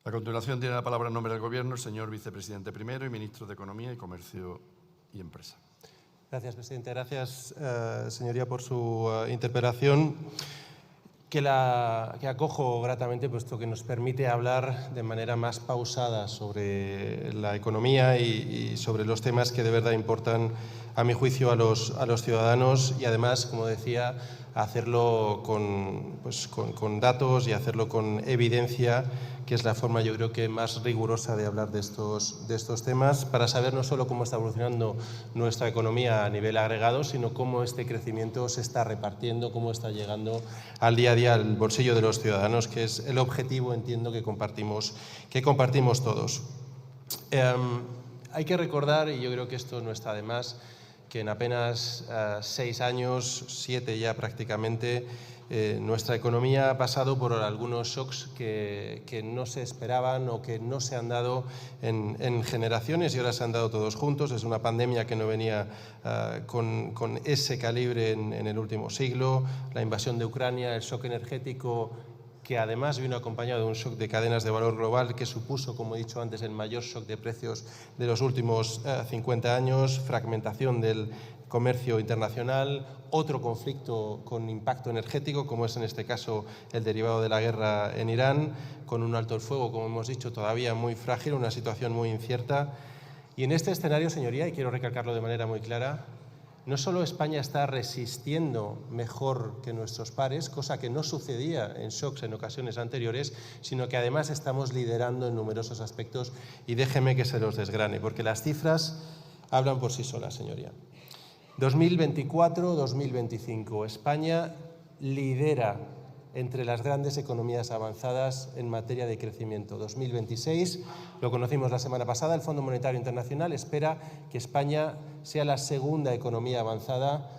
A continuación tiene la palabra en nombre del Gobierno el señor vicepresidente primero y ministro de Economía y Comercio y Empresa. Gracias, presidente. Gracias, señoría, por su interpelación, que acojo gratamente, puesto que nos permite hablar de manera más pausada sobre la economía y sobre los temas que de verdad importan, a mi juicio, a los ciudadanos y, además, como decía, hacerlo con datos y hacerlo con evidencia, que es la forma, yo creo, que más rigurosa de hablar de estos temas, para saber no solo cómo está evolucionando nuestra economía a nivel agregado, sino cómo este crecimiento se está repartiendo, cómo está llegando al día a día al bolsillo de los ciudadanos, que es el objetivo, entiendo, que compartimos todos. Hay que recordar, y yo creo que esto no está de más, que en apenas 6 años, 7 ya prácticamente, nuestra economía ha pasado por algunos shocks que no se esperaban o que no se han dado en generaciones y ahora se han dado todos juntos. Es una pandemia que no venía con ese calibre en el último siglo, la invasión de Ucrania, el shock energético, que además vino acompañado de un shock de cadenas de valor global que supuso, como he dicho antes, el mayor shock de precios de los últimos 50 años, fragmentación del comercio internacional, otro conflicto con impacto energético, como es en este caso el derivado de la guerra en Irán, con un alto el fuego, como hemos dicho, todavía muy frágil, una situación muy incierta. Y en este escenario, señoría, y quiero recalcarlo de manera muy clara, no solo España está resistiendo mejor que nuestros pares, cosa que no sucedía en shocks en ocasiones anteriores, sino que además estamos liderando en numerosos aspectos, y déjeme que se los desgrane, porque las cifras hablan por sí solas, señoría. 2024-2025, España lidera entre las grandes economías avanzadas en materia de crecimiento. 2026, lo conocimos la semana pasada, el Fondo Monetario Internacional espera que España sea la segunda economía avanzada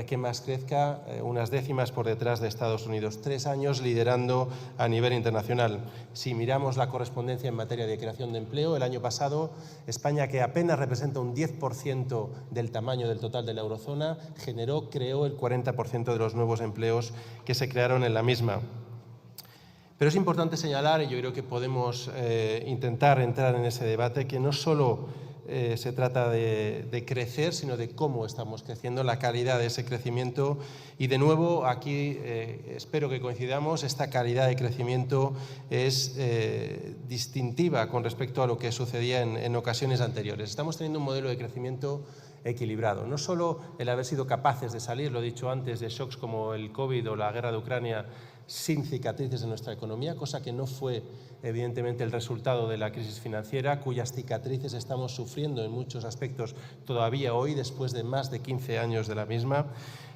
que más crezca, unas décimas por detrás de Estados Unidos. 3 años liderando a nivel internacional. Si miramos la correspondencia en materia de creación de empleo, el año pasado España, que apenas representa un 10% del tamaño del total de la eurozona, creó el 40% de los nuevos empleos que se crearon en la misma. Pero es importante señalar, y yo creo que podemos intentar entrar en ese debate, que no solo se trata de crecer, sino de cómo estamos creciendo, la calidad de ese crecimiento. Y de nuevo, aquí espero que coincidamos, esta calidad de crecimiento es distintiva con respecto a lo que sucedía en ocasiones anteriores. Estamos teniendo un modelo de crecimiento equilibrado. No solo el haber sido capaces de salir, lo he dicho antes, de shocks como el COVID o la guerra de Ucrania sin cicatrices en nuestra economía, cosa que no fue evidentemente el resultado de la crisis financiera, cuyas cicatrices estamos sufriendo en muchos aspectos todavía hoy, después de más de 15 años de la misma.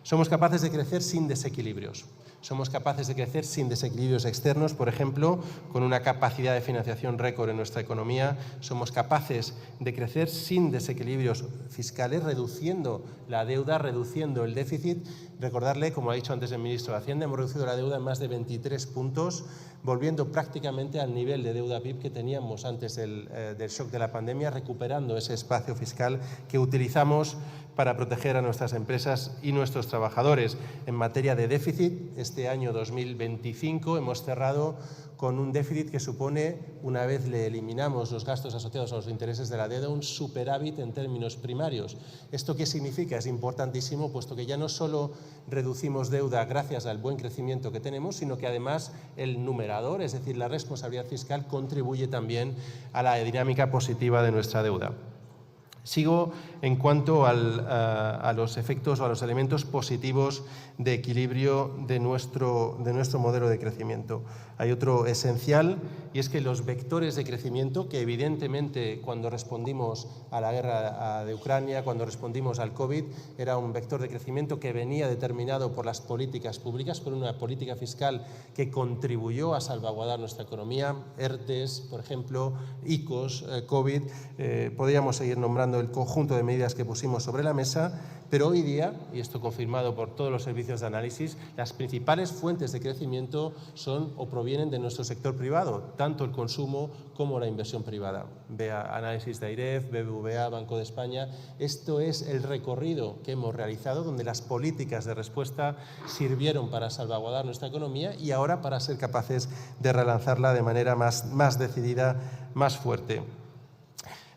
Somos capaces de crecer sin desequilibrios. Somos capaces de crecer sin desequilibrios externos, por ejemplo, con una capacidad de financiación récord en nuestra economía. Somos capaces de crecer sin desequilibrios fiscales, reduciendo la deuda, reduciendo el déficit. Recordarle, como ha dicho antes el ministro de Hacienda, hemos reducido la deuda en más de 23 puntos, volviendo prácticamente al nivel de deuda PIB que teníamos antes del shock de la pandemia, recuperando ese espacio fiscal que utilizamos para proteger a nuestras empresas y nuestros trabajadores. En materia de déficit, este año 2025 hemos cerrado con un déficit que supone, una vez le eliminamos los gastos asociados a los intereses de la deuda, un superávit en términos primarios. ¿Esto qué significa? Es importantísimo, puesto que ya no solo reducimos deuda gracias al buen crecimiento que tenemos, sino que además el numerador, es decir, la responsabilidad fiscal, contribuye también a la dinámica positiva de nuestra deuda. Sigo en cuanto a los efectos o a los elementos positivos de equilibrio de nuestro modelo de crecimiento. Hay otro esencial, y es que los vectores de crecimiento, que evidentemente cuando respondimos a la guerra de Ucrania, cuando respondimos al COVID, era un vector de crecimiento que venía determinado por las políticas públicas, por una política fiscal que contribuyó a salvaguardar nuestra economía, ERTES, por ejemplo, ICOs, COVID, podríamos seguir nombrando implementando el conjunto de medidas que pusimos sobre la mesa, pero hoy día, y esto confirmado por todos los servicios de análisis, las principales fuentes de crecimiento son o provienen de nuestro sector privado, tanto el consumo como la inversión privada. Vea análisis de AIREF, BBVA, Banco de España. Esto es el recorrido que hemos realizado, donde las políticas de respuesta sirvieron para salvaguardar nuestra economía y ahora para ser capaces de relanzarla de manera más decidida, más fuerte.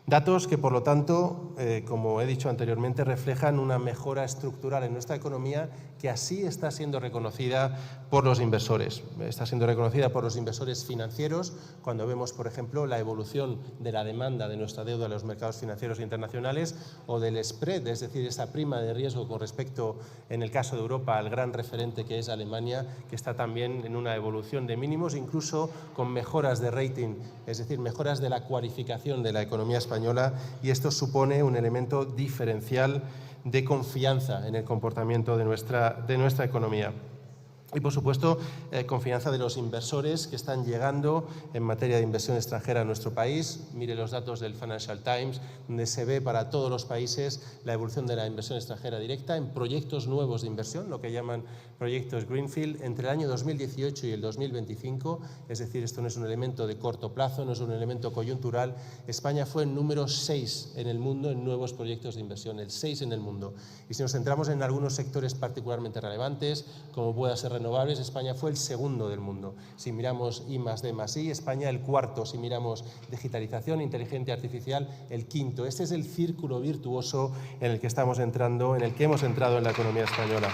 Datos que, por lo tanto, como he dicho anteriormente, reflejan una mejora estructural en nuestra economía que así está siendo reconocida por los inversores. Está siendo reconocida por los inversores financieros cuando vemos, por ejemplo, la evolución de la demanda de nuestra deuda en los mercados financieros internacionales o del spread, es decir, esa prima de riesgo con respecto, en el caso de Europa, al gran referente que es Alemania, que está también en una evolución de mínimos, incluso con mejoras de rating, es decir, mejoras de la cualificación de la economía española, y esto supone un elemento diferencial de confianza en el comportamiento de nuestra economía. Y, por supuesto, confianza de los inversores que están llegando en materia de inversión extranjera a nuestro país. Mire los datos del Financial Times, donde se ve para todos los países la evolución de la inversión extranjera directa en proyectos nuevos de inversión, lo que llaman proyectos Greenfield, entre el año 2018 y el 2025. Es decir, esto no es un elemento de corto plazo, no es un elemento coyuntural. España fue el número 6 en el mundo en nuevos proyectos de inversión, el 6 en el mundo. Y si nos centramos en algunos sectores particularmente relevantes, como pueda ser renovables, España fue el segundo del mundo. Si miramos I+D+I, España el cuarto. Si miramos digitalización, inteligencia artificial, el quinto. Este es el círculo virtuoso en el que estamos entrando, en el que hemos entrado en la economía española.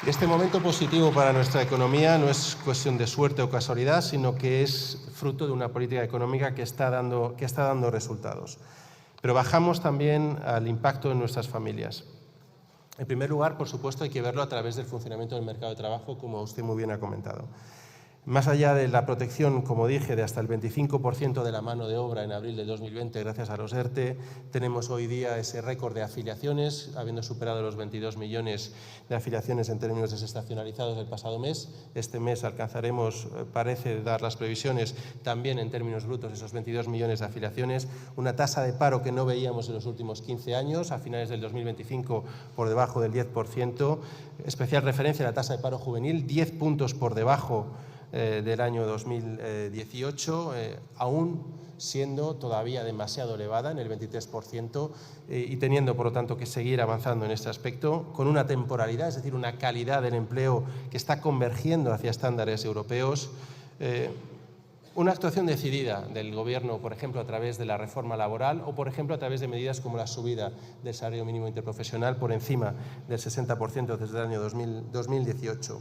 Este momento positivo para nuestra economía no es cuestión de suerte o casualidad, sino que es fruto de una política económica que está dando resultados. Pero bajamos también al impacto en nuestras familias. En primer lugar, por supuesto, hay que verlo a través del funcionamiento del mercado de trabajo, como usted muy bien ha comentado. Más allá de la protección, como dije, de hasta el 25% de la mano de obra en abril de 2020 gracias a los ERTE, tenemos hoy día ese récord de afiliaciones, habiendo superado los 22 millones de afiliaciones en términos desestacionalizados el pasado mes. Este mes alcanzaremos, parece dar las previsiones, también en términos brutos esos 22 millones de afiliaciones, una tasa de paro que no veíamos en los últimos 15 años, a finales del 2025 por debajo del 10%, especial referencia a la tasa de paro juvenil, 10 puntos por debajo del año 2018, aún siendo todavía demasiado elevada, en el 23%, y teniendo, por lo tanto, que seguir avanzando en este aspecto, con una temporalidad, es decir, una calidad del empleo que está convergiendo hacia estándares europeos, una actuación decidida del Gobierno, por ejemplo, a través de la reforma laboral o, por ejemplo, a través de medidas como la subida del salario mínimo interprofesional por encima del 60% desde el año 2018.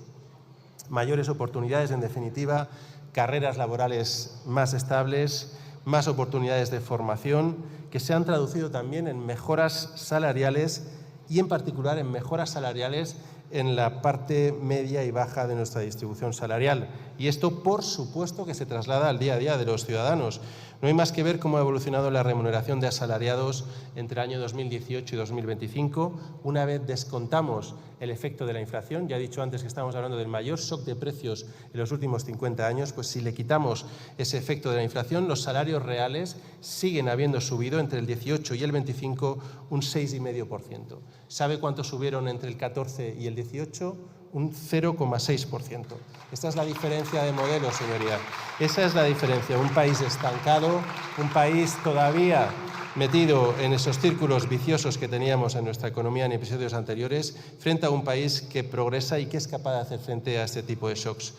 Mayores oportunidades, en definitiva, carreras laborales más estables, más oportunidades de formación que se han traducido también en mejoras salariales y, en particular, en mejoras salariales en la parte media y baja de nuestra distribución salarial. Y esto, por supuesto, que se traslada al día a día de los ciudadanos. No hay más que ver cómo ha evolucionado la remuneración de asalariados entre el año 2018 y 2025. Una vez descontamos el efecto de la inflación, ya he dicho antes que estamos hablando del mayor shock de precios en los últimos 50 años, pues si le quitamos ese efecto de la inflación, los salarios reales siguen habiendo subido entre el 18 y el 25 un 6,5%. ¿Sabe cuánto subieron entre el 14 y el 18? Un 0,6%. Esta es la diferencia de modelo, señoría. Esa es la diferencia. Un país estancado, un país todavía metido en esos círculos viciosos que teníamos en nuestra economía en episodios anteriores, frente a un país que progresa y que es capaz de hacer frente a este tipo de shocks.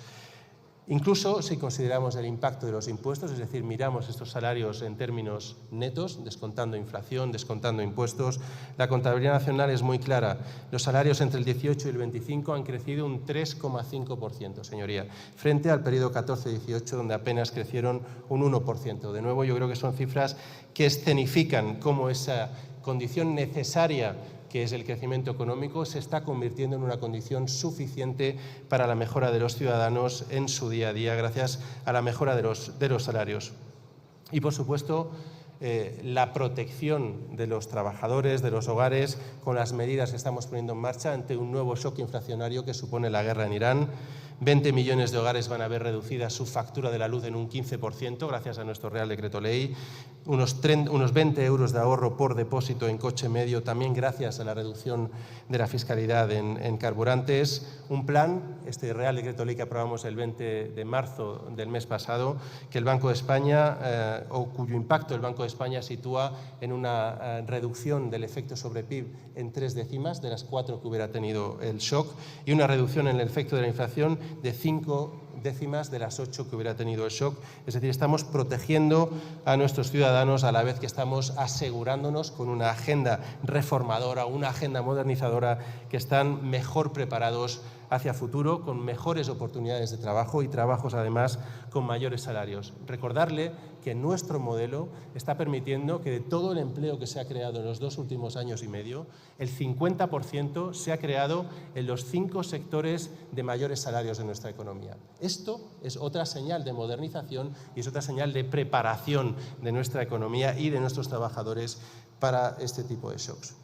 Incluso si consideramos el impacto de los impuestos, es decir, miramos estos salarios en términos netos, descontando inflación, descontando impuestos, la contabilidad nacional es muy clara. Los salarios entre el 18 y el 25 han crecido un 3,5%, señoría, frente al periodo 14-18, donde apenas crecieron un 1%. De nuevo, yo creo que son cifras que escenifican cómo esa condición necesaria que es el crecimiento económico, se está convirtiendo en una condición suficiente para la mejora de los ciudadanos en su día a día, gracias a la mejora de los salarios. Y, por supuesto, la protección de los trabajadores, de los hogares, con las medidas que estamos poniendo en marcha ante un nuevo shock inflacionario que supone la guerra en Irán. 20 millones de hogares van a ver reducida su factura de la luz en un 15% gracias a nuestro Real Decreto Ley. Unos 20 euros de ahorro por depósito en coche medio, también gracias a la reducción de la fiscalidad en carburantes. Un plan, este Real Decreto Ley que aprobamos el 20 de marzo del mes pasado, que el Banco de España, o cuyo impacto el Banco de España sitúa en una reducción del efecto sobre PIB en 3 décimas de las 4 que hubiera tenido el shock, y una reducción en el efecto de la inflación de 5 décimas de las 8 que hubiera tenido el shock. Es decir, estamos protegiendo a nuestros ciudadanos a la vez que estamos asegurándonos con una agenda reformadora, una agenda modernizadora, que están mejor preparados hacia futuro, con mejores oportunidades de trabajo y trabajos además con mayores salarios. Recordarle que nuestro modelo está permitiendo que de todo el empleo que se ha creado en los 2 últimos años y medio, el 50% se ha creado en los 5 sectores de mayores salarios de nuestra economía. Esto es otra señal de modernización y es otra señal de preparación de nuestra economía y de nuestros trabajadores para este tipo de shocks.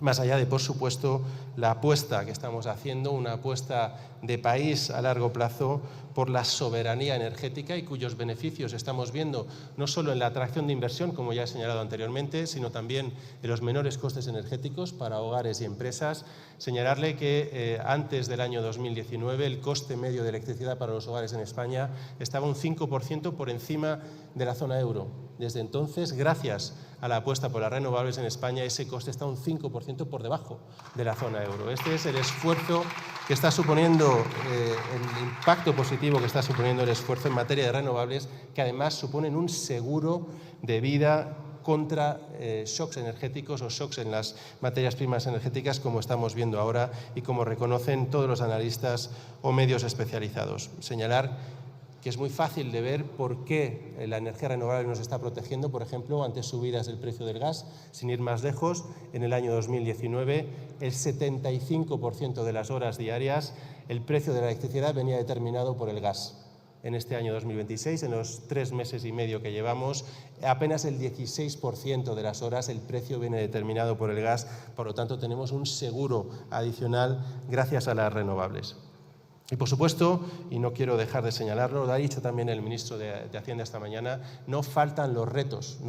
Más allá de, por supuesto, la apuesta que estamos haciendo, una apuesta de país a largo plazo por la soberanía energética y cuyos beneficios estamos viendo no solo en la atracción de inversión, como ya he señalado anteriormente, sino también en los menores costes energéticos para hogares y empresas. Señalarle que antes del año 2019 el coste medio de electricidad para los hogares en España estaba un 5% por encima de la zona euro. Desde entonces, gracias a la apuesta por las renovables en España, ese coste está un 5% por debajo de la zona euro. Este es el esfuerzo que está suponiendo, el impacto positivo que está suponiendo el esfuerzo en materia de renovables, que además suponen un seguro de vida contra shocks energéticos o shocks en las materias primas energéticas, como estamos viendo ahora y como reconocen todos los analistas o medios especializados. Señalar que es muy fácil de ver por qué la energía renovable nos está protegiendo, por ejemplo, ante subidas del precio del gas. Sin ir más lejos, en el año 2019, el 75% de las horas diarias, el precio de la electricidad venía determinado por el gas. En este año 2026, en los 3 meses y medio que llevamos, apenas el 16% de las horas el precio viene determinado por el gas. Por lo tanto, tenemos un seguro adicional gracias a las renovables. Y, por supuesto, y no quiero dejar de señalarlo, lo ha dicho también el ministro de Hacienda esta mañana, no faltan los retos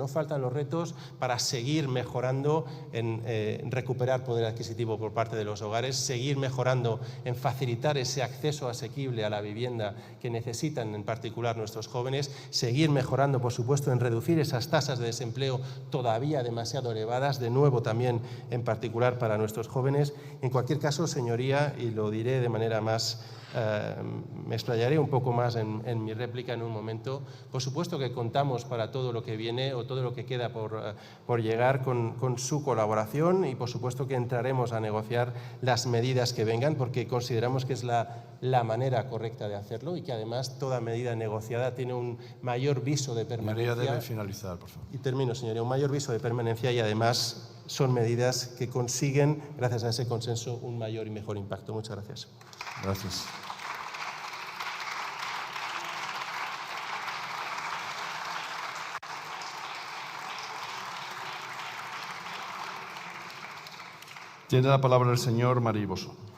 para seguir mejorando en recuperar poder adquisitivo por parte de los hogares, seguir mejorando en facilitar ese acceso asequible a la vivienda que necesitan en particular nuestros jóvenes, seguir mejorando, por supuesto, en reducir esas tasas de desempleo todavía demasiado elevadas, de nuevo también en particular para nuestros jóvenes. En cualquier caso, señoría, y lo diré de manera más me explayaré un poco más en mi réplica en un momento. Por supuesto que contamos para todo lo que viene o todo lo que queda por llegar con su colaboración, y por supuesto que entraremos a negociar las medidas que vengan, porque consideramos que es la manera correcta de hacerlo y que además toda medida negociada tiene un mayor viso de permanencia. María, debe finalizar, por favor. Y termino, señoría. Un mayor viso de permanencia y además son medidas que consiguen, gracias a ese consenso, un mayor y mejor impacto. Muchas gracias. Gracias. Tiene la palabra el señor Marí Bosón.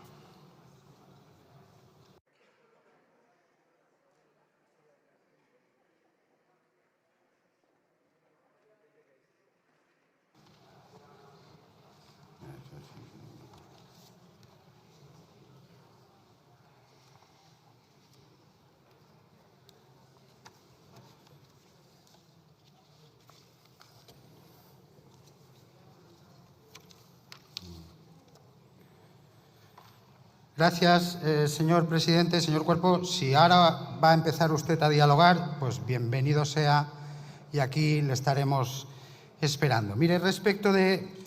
Gracias, señor presidente. Señor Cuerpo, si ahora va a empezar usted a dialogar, pues bienvenido sea y aquí le estaremos esperando. Mire,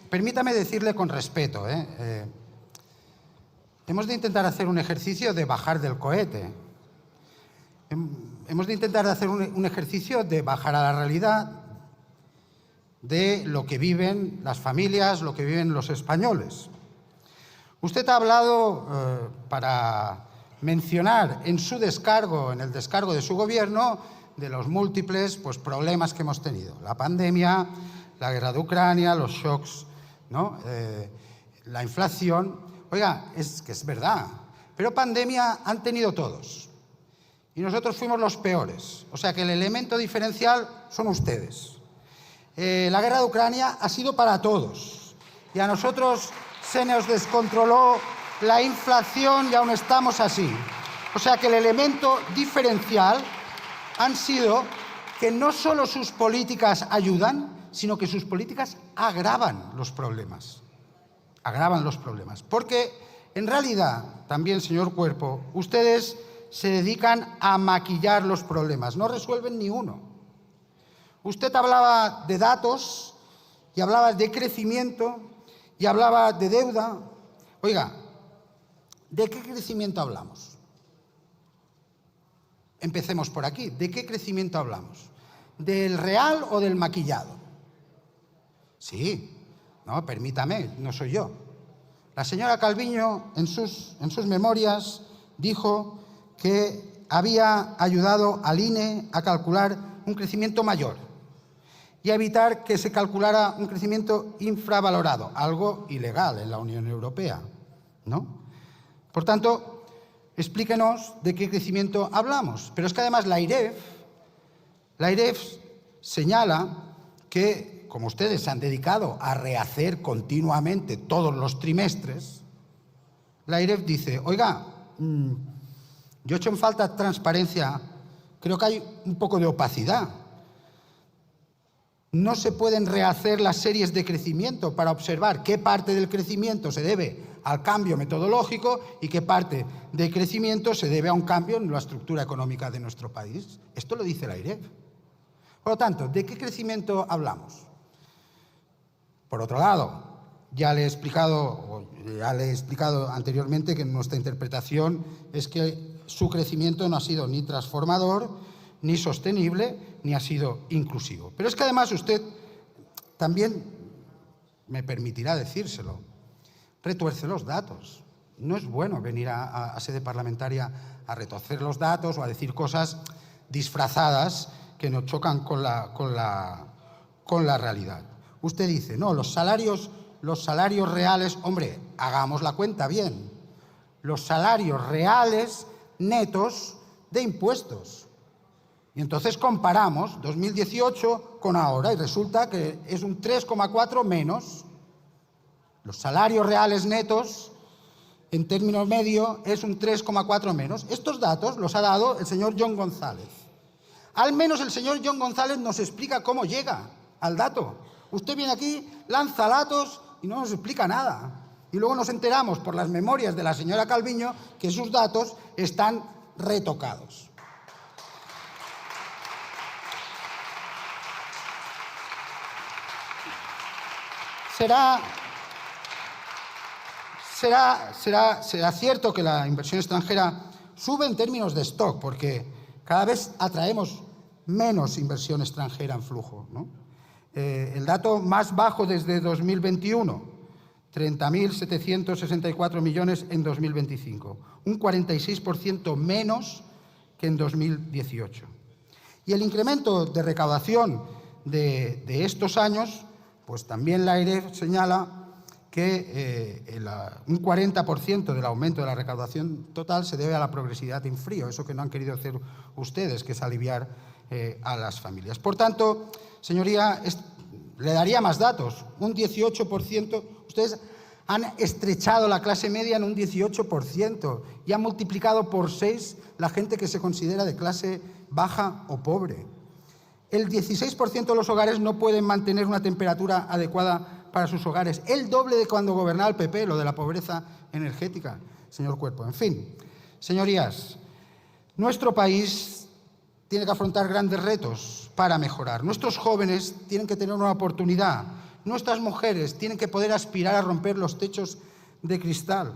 permítame decirle con respeto, hemos de intentar hacer un ejercicio de bajar del cohete. Hemos de intentar hacer un ejercicio de bajar a la realidad de lo que viven las familias, lo que viven los españoles. Usted ha hablado, para mencionar en su descargo, en el descargo de su gobierno, de los múltiples problemas que hemos tenido. La pandemia, la guerra de Ucrania, los shocks, ¿no? La inflación. Oiga, es que es verdad. Pero pandemia han tenido todos. Y nosotros fuimos los peores. O sea que el elemento diferencial son ustedes. La guerra de Ucrania ha sido para todos. Y a nosotros se nos descontroló la inflación y aún estamos así. O sea que el elemento diferencial han sido que no solo sus políticas ayudan, sino que sus políticas agravan los problemas. Agravan los problemas. Porque en realidad, también, señor Cuerpo, ustedes se dedican a maquillar los problemas, no resuelven ni uno. Usted hablaba de datos y hablaba de crecimiento y hablaba de deuda. Oiga, ¿de qué crecimiento hablamos? Empecemos por aquí. ¿De qué crecimiento hablamos? ¿Del real o del maquillado? Sí, no, permítame, no soy yo. La señora Calviño, en sus memorias, dijo que había ayudado al INE a calcular un crecimiento mayor y a evitar que se calculara un crecimiento infravalorado, algo ilegal en la Unión Europea, ¿no? Por tanto, explíquenos de qué crecimiento hablamos. Pero es que además la IREF señala que, como ustedes se han dedicado a rehacer continuamente todos los trimestres, la IREF dice, oiga, yo he hecho en falta transparencia, creo que hay un poco de opacidad. No se pueden rehacer las series de crecimiento para observar qué parte del crecimiento se debe al cambio metodológico y qué parte del crecimiento se debe a un cambio en la estructura económica de nuestro país. Esto lo dice la IREF. Por lo tanto, ¿de qué crecimiento hablamos? Por otro lado, ya le he explicado anteriormente que nuestra interpretación es que su crecimiento no ha sido ni transformador, ni sostenible, ni ha sido inclusivo. Pero es que además usted también, me permitirá decírselo, retuerce los datos. No es bueno venir a sede parlamentaria a retorcer los datos o a decir cosas disfrazadas que nos chocan con la realidad. Usted dice, no, los salarios reales, hombre, hagamos la cuenta bien. Los salarios reales netos de impuestos. Y entonces comparamos 2018 con ahora y resulta que es un 3,4 menos. Los salarios reales netos, en términos medio, es un 3,4 menos. Estos datos los ha dado el señor Jon González. Al menos el señor Jon González nos explica cómo llega al dato. Usted viene aquí, lanza datos y no nos explica nada. Y luego nos enteramos por las memorias de la señora Calviño que sus datos están retocados. Será cierto que la inversión extranjera sube en términos de stock, porque cada vez atraemos menos inversión extranjera en flujo, ¿no? El dato más bajo desde 2021, 30.764 millones en 2025, un 46% menos que en 2018. Y el incremento de recaudación de estos años, pues también la AEREF señala que un 40% del aumento de la recaudación total se debe a la progresividad en frío, eso que no han querido hacer ustedes, que es aliviar a las familias. Por tanto, señoría, le daría más datos. Un 18%, ustedes han estrechado la clase media en un 18% y han multiplicado por 6 la gente que se considera de clase baja o pobre. El 16% de los hogares no pueden mantener una temperatura adecuada para sus hogares. El doble de cuando gobernaba el PP, lo de la pobreza energética, señor Cuerpo. En fin, señorías, nuestro país tiene que afrontar grandes retos para mejorar. Nuestros jóvenes tienen que tener una oportunidad. Nuestras mujeres tienen que poder aspirar a romper los techos de cristal.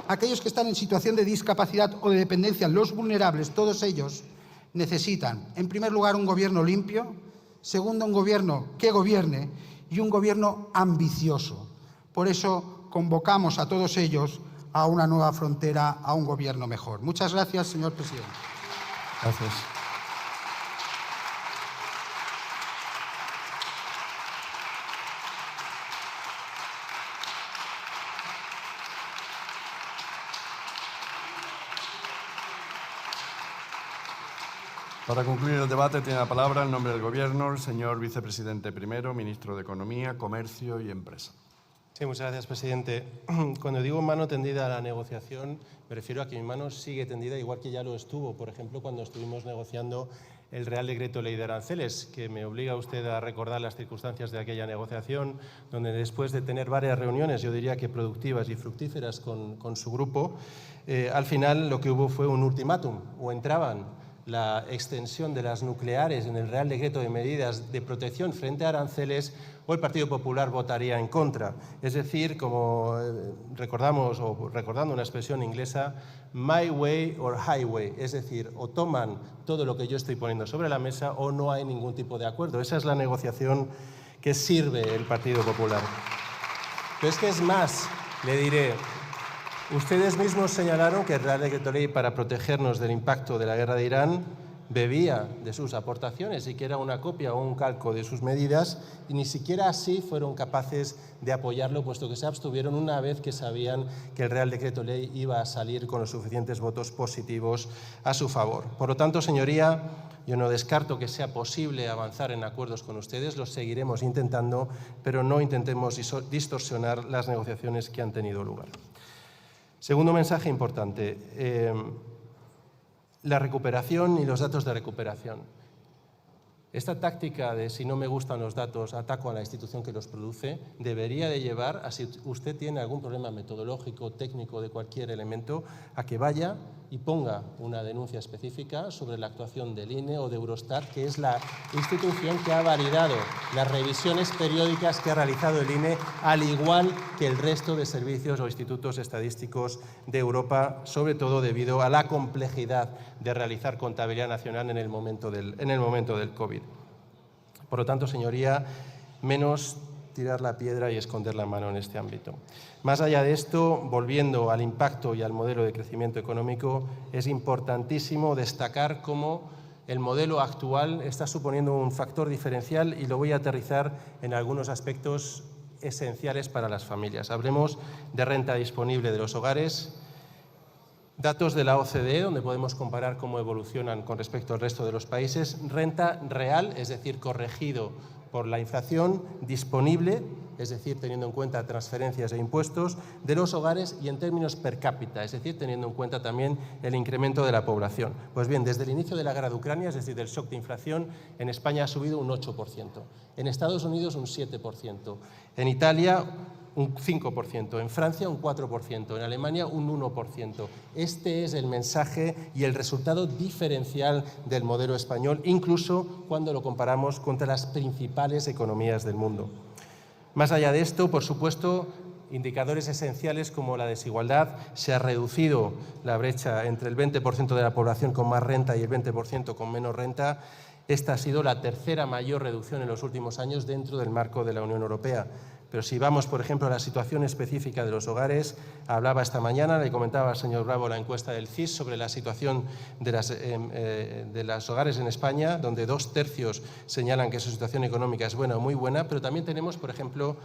Aquellos que están en situación de discapacidad o de dependencia, los vulnerables, todos ellos necesitan, en primer lugar, un gobierno limpio, segundo, un gobierno que gobierne y un gobierno ambicioso. Por eso convocamos a todos ellos a una nueva frontera, a un gobierno mejor. Muchas gracias, señor presidente. Gracias. Para concluir el debate tiene la palabra en nombre del Gobierno el señor vicepresidente primero, ministro de Economía, Comercio y Empresa. Sí, muchas gracias, presidente. Cuando digo mano tendida a la negociación, me refiero a que mi mano sigue tendida, igual que ya lo estuvo, por ejemplo, cuando estuvimos negociando el Real Decreto Ley de Aranceles, que me obliga a usted a recordar las circunstancias de aquella negociación, donde después de tener varias reuniones, yo diría que productivas y fructíferas con su grupo, al final lo que hubo fue un ultimátum: o entraban la extensión de las nucleares en el Real Decreto de Medidas de Protección frente a aranceles, o el Partido Popular votaría en contra. Es decir, como recordamos, o recordando una expresión inglesa, my way or highway, es decir, o toman todo lo que yo estoy poniendo sobre la mesa o no hay ningún tipo de acuerdo. Esa es la negociación que sirve el Partido Popular. Pero es que es más, le diré, ustedes mismos señalaron que el Real Decreto Ley, para protegernos del impacto de la guerra de Irán, bebía de sus aportaciones y que era una copia o un calco de sus medidas, y ni siquiera así fueron capaces de apoyarlo, puesto que se abstuvieron una vez que sabían que el Real Decreto Ley iba a salir con los suficientes votos positivos a su favor. Por lo tanto, señoría, yo no descarto que sea posible avanzar en acuerdos con ustedes, los seguiremos intentando, pero no intentemos distorsionar las negociaciones que han tenido lugar. Segundo mensaje importante, la recuperación y los datos de recuperación. Esta táctica de si no me gustan los datos, ataco a la institución que los produce, debería de llevar a, si usted tiene algún problema metodológico, técnico, de cualquier elemento, a que vaya y ponga una denuncia específica sobre la actuación del INE o de Eurostat, que es la institución que ha validado las revisiones periódicas que ha realizado el INE, al igual que el resto de servicios o institutos estadísticos de Europa, sobre todo debido a la complejidad de realizar contabilidad nacional en el momento del COVID. Por lo tanto, señoría, menos tirar la piedra y esconder la mano en este ámbito. Más allá de esto, volviendo al impacto y al modelo de crecimiento económico, es importantísimo destacar cómo el modelo actual está suponiendo un factor diferencial, y lo voy a aterrizar en algunos aspectos esenciales para las familias. Hablemos de renta disponible de los hogares. Datos de la OCDE, donde podemos comparar cómo evolucionan con respecto al resto de los países. Renta real, es decir, corregido por la inflación, disponible, es decir, teniendo en cuenta transferencias e impuestos, de los hogares, y en términos per cápita, es decir, teniendo en cuenta también el incremento de la población. Pues bien, desde el inicio de la guerra de Ucrania, es decir, del shock de inflación, en España ha subido un 8%, en Estados Unidos un 7%, en Italia un 5%, en Francia un 4%, en Alemania un 1%. Este es el mensaje y el resultado diferencial del modelo español, incluso cuando lo comparamos contra las principales economías del mundo. Más allá de esto, por supuesto, indicadores esenciales como la desigualdad. Se ha reducido la brecha entre el 20% de la población con más renta y el 20% con menos renta. Esta ha sido la tercera mayor reducción en los últimos años dentro del marco de la Unión Europea. Pero si vamos, por ejemplo, a la situación específica de los hogares, hablaba esta mañana, le comentaba al señor Bravo la encuesta del CIS sobre la situación de los hogares en España, donde 2/3 señalan que su situación económica es buena o muy buena, pero también tenemos, por ejemplo,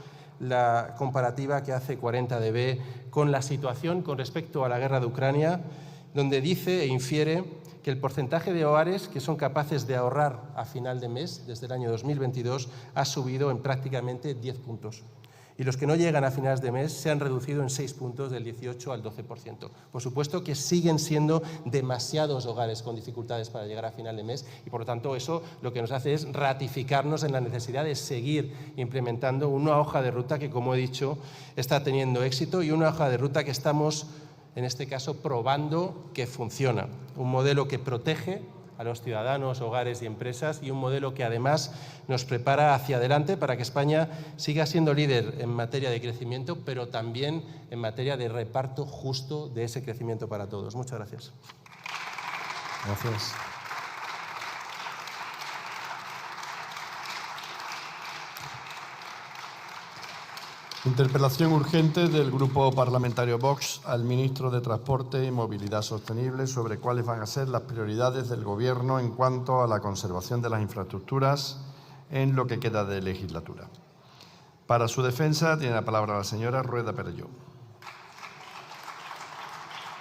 la comparativa que hace 40DB con la situación con respecto a la guerra de Ucrania, donde dice e infiere que el porcentaje de hogares que son capaces de ahorrar a final de mes, desde el año 2022, ha subido en prácticamente 10 puntos. Y los que no llegan a finales de mes se han reducido en 6 puntos, del 18 al 12%. Por supuesto que siguen siendo demasiados hogares con dificultades para llegar a final de mes, y por lo tanto eso lo que nos hace es ratificarnos en la necesidad de seguir implementando una hoja de ruta que, como he dicho, está teniendo éxito, y una hoja de ruta que estamos, en este caso, probando que funciona. Un modelo que protege a los ciudadanos, hogares y empresas, y un modelo que además nos prepara hacia adelante para que España siga siendo líder en materia de crecimiento, pero también en materia de reparto justo de ese crecimiento para todos. Muchas gracias. Gracias. Interpelación urgente del Grupo Parlamentario Vox al Ministro de Transporte y Movilidad Sostenible sobre cuáles van a ser las prioridades del Gobierno en cuanto a la conservación de las infraestructuras en lo que queda de legislatura. Para su defensa tiene la palabra la señora Rueda Perelló.